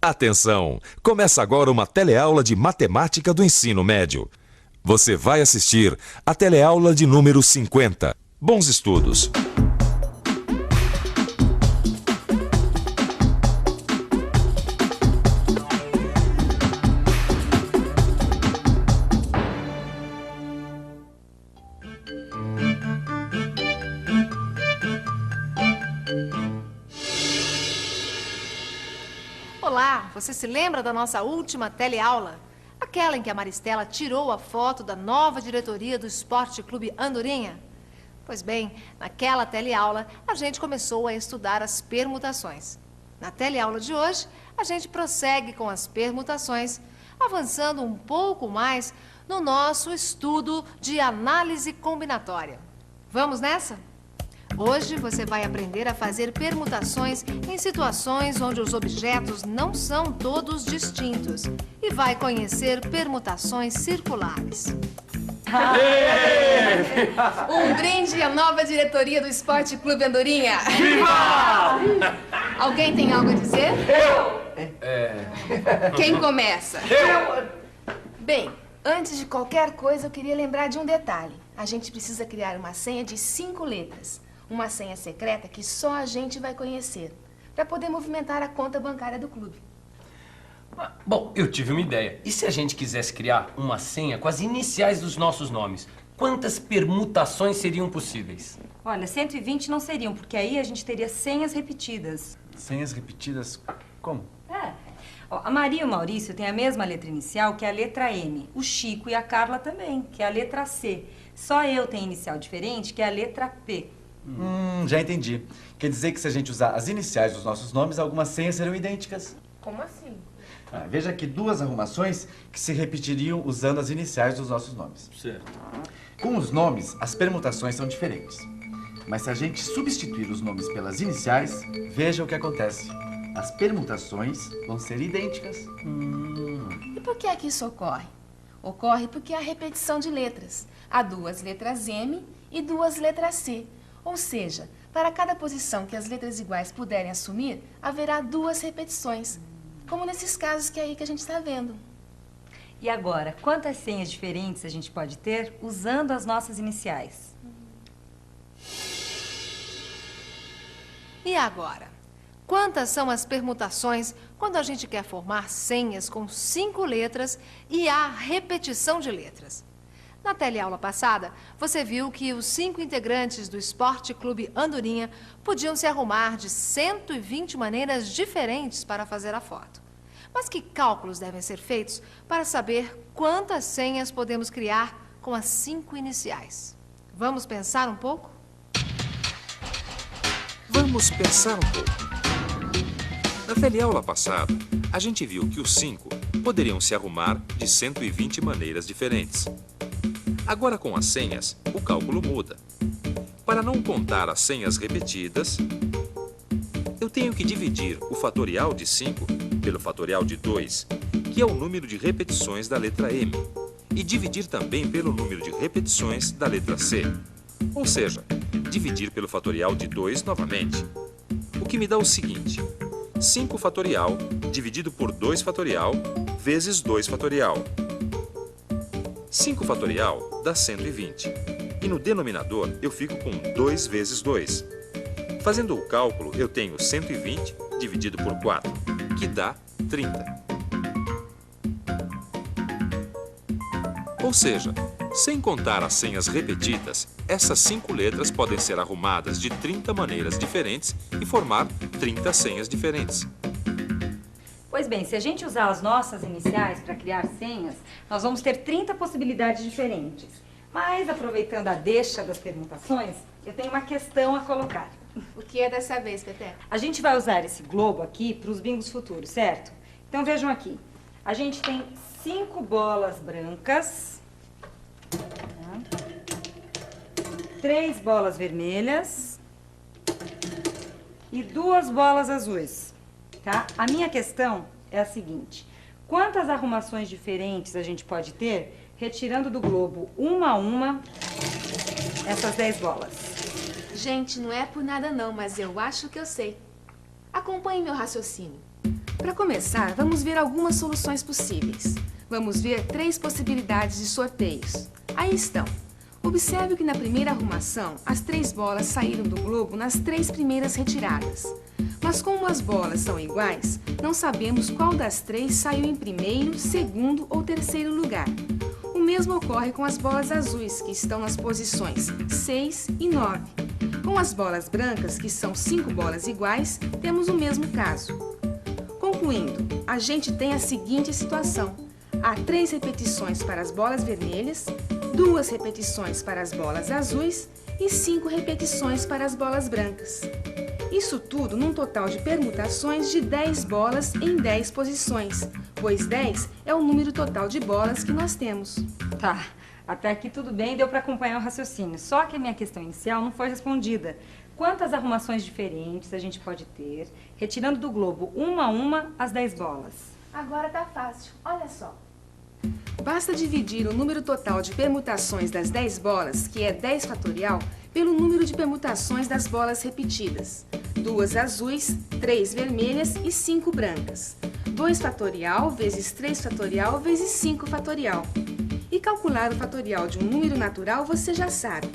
Atenção! Começa agora uma teleaula de matemática do ensino médio. Você vai assistir a teleaula de número 50. Bons estudos! Olá, você se lembra da nossa última teleaula? Aquela em que a Maristela tirou a foto da nova diretoria do Esporte Clube Andorinha? Pois bem, naquela teleaula a gente começou a estudar as permutações. Na teleaula de hoje, a gente prossegue com as permutações, avançando um pouco mais no nosso estudo de análise combinatória. Vamos nessa? Hoje você vai aprender a fazer permutações em situações onde os objetos não são todos distintos e vai conhecer permutações circulares. Um brinde à nova diretoria do Esporte Clube Andorinha. Viva! Alguém tem algo a dizer? Quem começa? Bem, antes de qualquer coisa, eu queria lembrar de um detalhe. A gente precisa criar uma senha de 5 letras. Uma senha secreta que só a gente vai conhecer, para poder movimentar a conta bancária do clube. Bom, eu tive uma ideia. E se a gente quisesse criar uma senha com as iniciais dos nossos nomes? Quantas permutações seriam possíveis? Olha, 120 não seriam, porque aí a gente teria senhas repetidas. Senhas repetidas? Como? Ó, a Maria e o Maurício têm a mesma letra inicial, que é a letra M. O Chico e a Carla também, que é a letra C. Só eu tenho inicial diferente, que é a letra P. Já entendi. Quer dizer que se a gente usar as iniciais dos nossos nomes, algumas senhas serão idênticas. Como assim? Veja aqui 2 arrumações que se repetiriam usando as iniciais dos nossos nomes. Certo. Com os nomes, as permutações são diferentes. Mas se a gente substituir os nomes pelas iniciais, veja o que acontece. As permutações vão ser idênticas. E por que é que isso ocorre? Ocorre porque há repetição de letras. Há 2 letras M e 2 letras C. Ou seja, para cada posição que as letras iguais puderem assumir, haverá 2 repetições. Como nesses casos que é aí que a gente está vendo. E agora, quantas senhas diferentes a gente pode ter usando as nossas iniciais? E agora? Quantas são as permutações quando a gente quer formar senhas com 5 letras e há repetição de letras? Na teleaula passada, você viu que os 5 integrantes do Esporte Clube Andorinha podiam se arrumar de 120 maneiras diferentes para fazer a foto. Mas que cálculos devem ser feitos para saber quantas senhas podemos criar com as 5 iniciais? Vamos pensar um pouco? Vamos pensar um pouco. Na teleaula passada, a gente viu que os 5 poderiam se arrumar de 120 maneiras diferentes. Agora, com as senhas, o cálculo muda. Para não contar as senhas repetidas, eu tenho que dividir o fatorial de 5 pelo fatorial de 2, que é o número de repetições da letra M, e dividir também pelo número de repetições da letra C. Ou seja, dividir pelo fatorial de 2 novamente. O que me dá o seguinte: 5 fatorial dividido por 2 fatorial vezes 2 fatorial. 5 fatorial dá 120. E no denominador eu fico com 2 vezes 2. Fazendo o cálculo, eu tenho 120 dividido por 4, que dá 30. Ou seja, sem contar as senhas repetidas, essas 5 letras podem ser arrumadas de 30 maneiras diferentes e formar 30 senhas diferentes. Pois bem, se a gente usar as nossas iniciais para criar senhas, nós vamos ter 30 possibilidades diferentes. Mas, aproveitando a deixa das permutações, eu tenho uma questão a colocar. O que é dessa vez, Peté? A gente vai usar esse globo aqui para os bingos futuros, certo? Então, vejam aqui. A gente tem 5 bolas brancas, 3 bolas vermelhas e 2 bolas azuis. Tá? A minha questão é a seguinte: quantas arrumações diferentes a gente pode ter retirando do globo uma a uma essas 10 bolas? Gente, não é por nada não, mas eu acho que eu sei. Acompanhe meu raciocínio. Para começar, vamos ver algumas soluções possíveis. Vamos ver 3 possibilidades de sorteios. Aí estão. Observe que na primeira arrumação, as 3 bolas saíram do globo nas 3 primeiras retiradas. Mas como as bolas são iguais, não sabemos qual das 3 saiu em primeiro, segundo ou terceiro lugar. O mesmo ocorre com as bolas azuis, que estão nas posições 6 e 9. Com as bolas brancas, que são 5 bolas iguais, temos o mesmo caso. Concluindo, a gente tem a seguinte situação. Há 3 repetições para as bolas vermelhas, 2 repetições para as bolas azuis e 5 repetições para as bolas brancas. Isso tudo num total de permutações de 10 bolas em 10 posições, pois 10 é o número total de bolas que nós temos. Tá, até aqui tudo bem, deu para acompanhar o raciocínio. Só que a minha questão inicial não foi respondida. Quantas arrumações diferentes a gente pode ter, retirando do globo uma a uma as 10 bolas? Agora tá fácil, olha só. Basta dividir o número total de permutações das 10 bolas, que é 10 fatorial, pelo número de permutações das bolas repetidas. 2 azuis, 3 vermelhas e 5 brancas. 2 fatorial vezes 3 fatorial vezes 5 fatorial. E calcular o fatorial de um número natural você já sabe.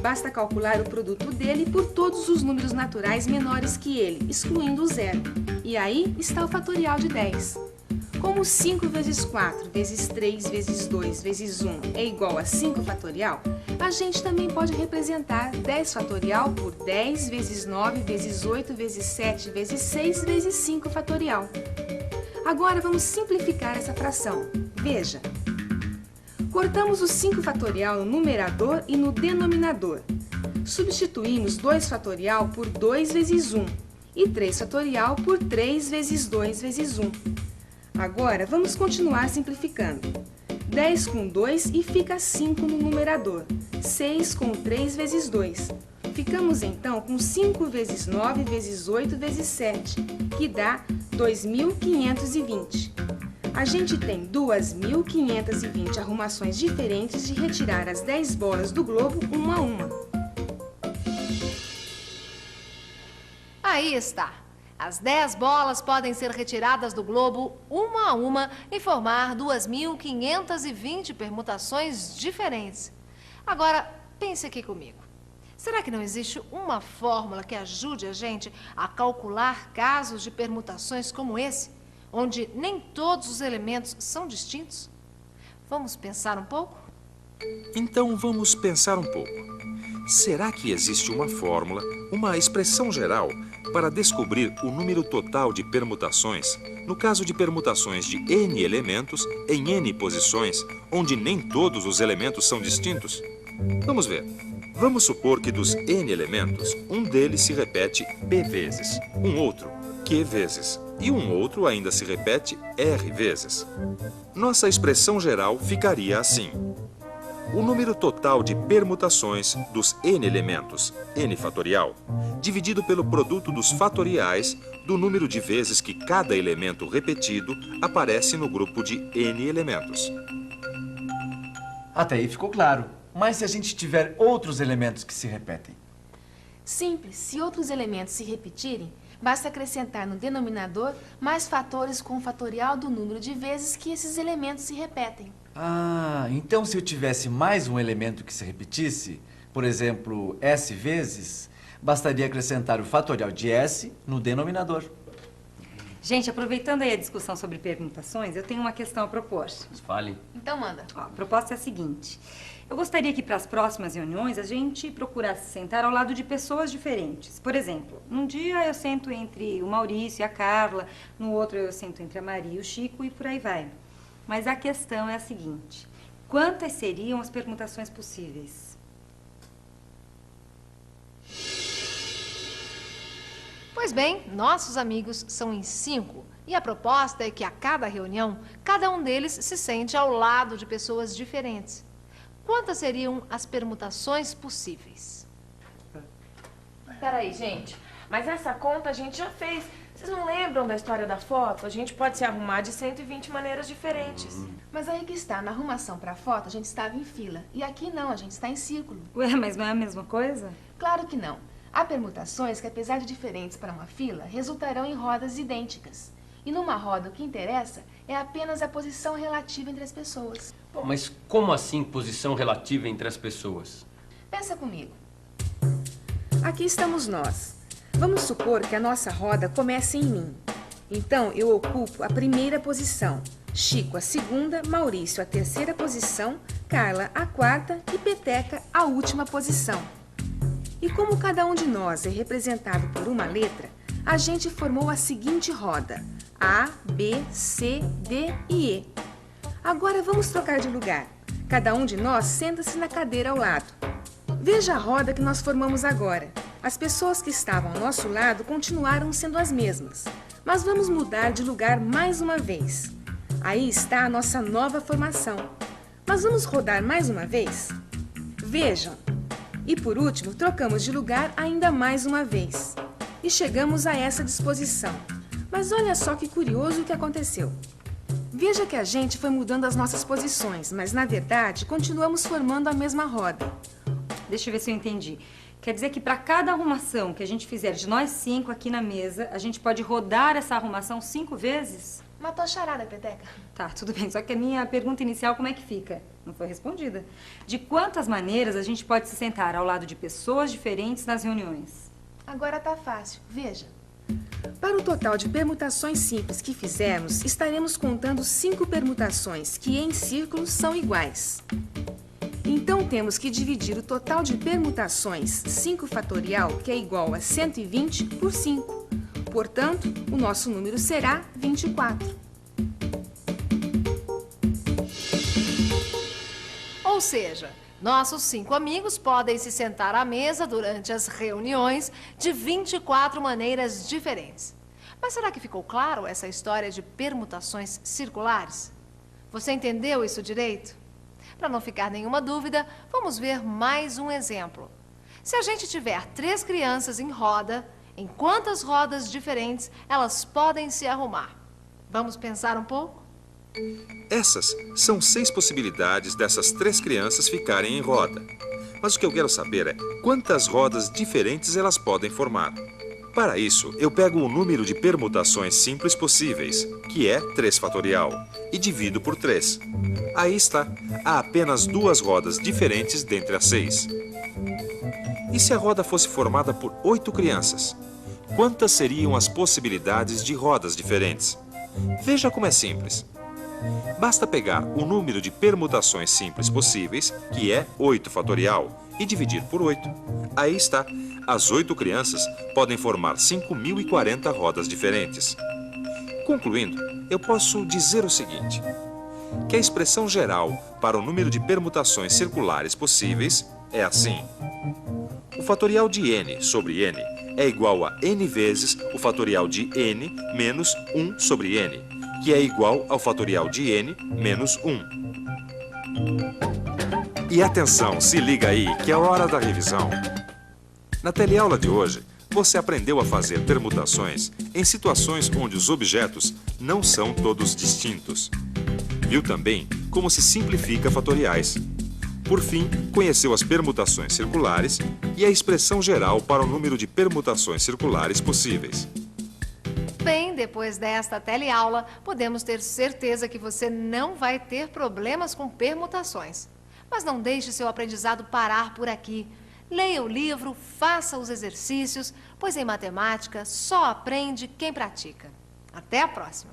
Basta calcular o produto dele por todos os números naturais menores que ele, excluindo o zero. E aí está o fatorial de 10. Como 5 vezes 4 vezes 3 vezes 2 vezes 1 é igual a 5 fatorial, a gente também pode representar 10 fatorial por 10 vezes 9 vezes 8 vezes 7 vezes 6 vezes 5 fatorial. Agora vamos simplificar essa fração. Veja. Cortamos o 5 fatorial no numerador e no denominador. Substituímos 2 fatorial por 2 vezes 1 e 3 fatorial por 3 vezes 2 vezes 1. Agora, vamos continuar simplificando. 10 com 2 e fica 5 no numerador. 6 com 3 vezes 2. Ficamos então com 5 vezes 9 vezes 8 vezes 7, que dá 2.520. A gente tem 2.520 arrumações diferentes de retirar as 10 bolas do globo uma a uma. Aí está. As 10 bolas podem ser retiradas do globo uma a uma e formar 2.520 permutações diferentes. Agora, pense aqui comigo. Será que não existe uma fórmula que ajude a gente a calcular casos de permutações como esse, onde nem todos os elementos são distintos? Vamos pensar um pouco? Então vamos pensar um pouco. Será que existe uma fórmula, uma expressão geral, para descobrir o número total de permutações, no caso de permutações de n elementos em n posições, onde nem todos os elementos são distintos? Vamos ver. Vamos supor que dos n elementos, um deles se repete p vezes, um outro q vezes e um outro ainda se repete r vezes. Nossa expressão geral ficaria assim. O número total de permutações dos n elementos, n fatorial, dividido pelo produto dos fatoriais do número de vezes que cada elemento repetido aparece no grupo de n elementos. Até aí ficou claro. Mas se a gente tiver outros elementos que se repetem? Simples. Se outros elementos se repetirem, basta acrescentar no denominador mais fatores com o fatorial do número de vezes que esses elementos se repetem. Ah, então se eu tivesse mais um elemento que se repetisse, por exemplo, s vezes, bastaria acrescentar o fatorial de s no denominador. Gente, aproveitando aí a discussão sobre permutações, eu tenho uma questão a propor. Fale. Então manda. Ó, a proposta é a seguinte. Eu gostaria que para as próximas reuniões a gente procurasse sentar ao lado de pessoas diferentes. Por exemplo, um dia eu sento entre o Maurício e a Carla, no outro eu sento entre a Maria e o Chico e por aí vai. Mas a questão é a seguinte. Quantas seriam as permutações possíveis? Pois bem, nossos amigos são em 5 e a proposta é que a cada reunião, cada um deles se sente ao lado de pessoas diferentes. Quantas seriam as permutações possíveis? Peraí, gente. Mas essa conta a gente já fez. Vocês não lembram da história da foto? A gente pode se arrumar de 120 maneiras diferentes. Mas aí que está, na arrumação para a foto a gente estava em fila. E aqui não, a gente está em círculo. Ué, mas não é a mesma coisa? Claro que não. Há permutações que, apesar de diferentes para uma fila, resultarão em rodas idênticas. E numa roda, o que interessa é apenas a posição relativa entre as pessoas. Bom, mas como assim posição relativa entre as pessoas? Pensa comigo. Aqui estamos nós. Vamos supor que a nossa roda comece em mim. Então, eu ocupo a primeira posição, Chico a segunda, Maurício a terceira posição, Carla a quarta e Peteca a última posição. E como cada um de nós é representado por uma letra, a gente formou a seguinte roda: A, B, C, D e E. Agora vamos trocar de lugar. Cada um de nós senta-se na cadeira ao lado. Veja a roda que nós formamos agora. As pessoas que estavam ao nosso lado continuaram sendo as mesmas, mas vamos mudar de lugar mais uma vez. Aí está a nossa nova formação. Mas vamos rodar mais uma vez? Vejam. E por último, trocamos de lugar ainda mais uma vez. E chegamos a essa disposição. Mas olha só que curioso o que aconteceu. Veja que a gente foi mudando as nossas posições, mas na verdade continuamos formando a mesma roda. Deixa eu ver se eu entendi. Quer dizer que para cada arrumação que a gente fizer de nós 5 aqui na mesa, a gente pode rodar essa arrumação 5 vezes? Matou a charada, Peteca. Tá, tudo bem. Só que a minha pergunta inicial, como é que fica? Não foi respondida. De quantas maneiras a gente pode se sentar ao lado de pessoas diferentes nas reuniões? Agora tá fácil. Veja. Para o total de permutações simples que fizermos, estaremos contando 5 permutações que em círculos são iguais. Então temos que dividir o total de permutações 5 fatorial, que é igual a 120, por 5. Portanto, o nosso número será 24. Ou seja, nossos 5 amigos podem se sentar à mesa durante as reuniões de 24 maneiras diferentes. Mas será que ficou claro essa história de permutações circulares? Você entendeu isso direito? Para não ficar nenhuma dúvida, vamos ver mais um exemplo. Se a gente tiver 3 crianças em roda, em quantas rodas diferentes elas podem se arrumar? Vamos pensar um pouco? Essas são 6 possibilidades dessas 3 crianças ficarem em roda. Mas o que eu quero saber é quantas rodas diferentes elas podem formar. Para isso, eu pego o número de permutações simples possíveis, que é 3 fatorial, e divido por 3. Aí está, há apenas 2 rodas diferentes dentre as 6. E se a roda fosse formada por 8 crianças? Quantas seriam as possibilidades de rodas diferentes? Veja como é simples. Basta pegar o número de permutações simples possíveis, que é 8 fatorial, e dividir por 8. Aí está. As 8 crianças podem formar 5.040 rodas diferentes. Concluindo, eu posso dizer o seguinte: que a expressão geral para o número de permutações circulares possíveis é assim. O fatorial de n sobre n é igual a n vezes o fatorial de n menos 1 sobre n, que é igual ao fatorial de n menos 1. E atenção, se liga aí, que é hora da revisão. Na teleaula de hoje, você aprendeu a fazer permutações em situações onde os objetos não são todos distintos. Viu também como se simplifica fatoriais. Por fim, conheceu as permutações circulares e a expressão geral para o número de permutações circulares possíveis. Bem, depois desta teleaula, podemos ter certeza que você não vai ter problemas com permutações. Mas não deixe seu aprendizado parar por aqui. Leia o livro, faça os exercícios, pois em matemática só aprende quem pratica. Até a próxima!